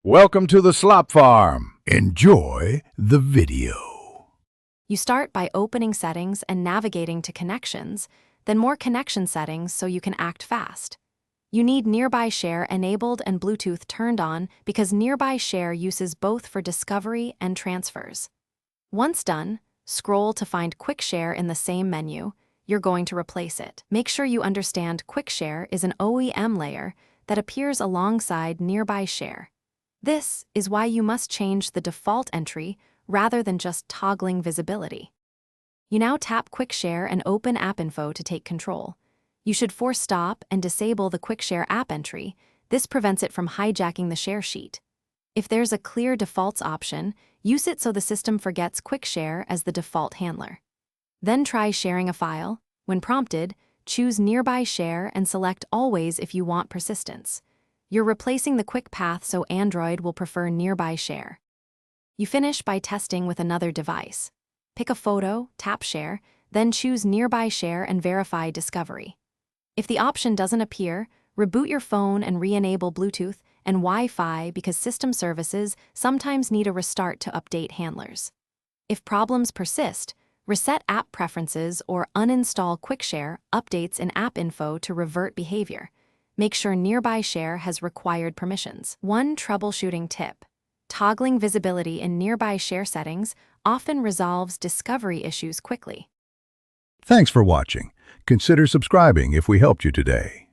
Welcome to the Slop Farm. Enjoy the video. You start by opening settings and navigating to connections, then more connection settings so you can act fast. You need Nearby Share enabled and Bluetooth turned on because Nearby Share uses both for discovery and transfers. Once done, scroll to find Quick Share in the same menu. You're going to replace it. Make sure you understand Quick Share is an OEM layer that appears alongside Nearby Share. This is why you must change the default entry rather than just toggling visibility. You now tap Quick Share and open App Info to take control. You should force stop and disable the Quick Share app entry. This prevents it from hijacking the share sheet. If there's a clear defaults option, use it so the system forgets Quick Share as the default handler. Then try sharing a file. When prompted, choose Nearby Share and select Always if you want persistence. You're replacing the quick path so Android will prefer Nearby Share. You finish by testing with another device. Pick a photo, tap Share, then choose Nearby Share and verify discovery. If the option doesn't appear, reboot your phone and re-enable Bluetooth and Wi-Fi because system services sometimes need a restart to update handlers. If problems persist, reset app preferences or uninstall Quick Share updates in App Info to revert behavior. Make sure Nearby Share has required permissions. One troubleshooting tip: toggling visibility in Nearby Share settings often resolves discovery issues quickly. Thanks for watching. Consider subscribing if we helped you today.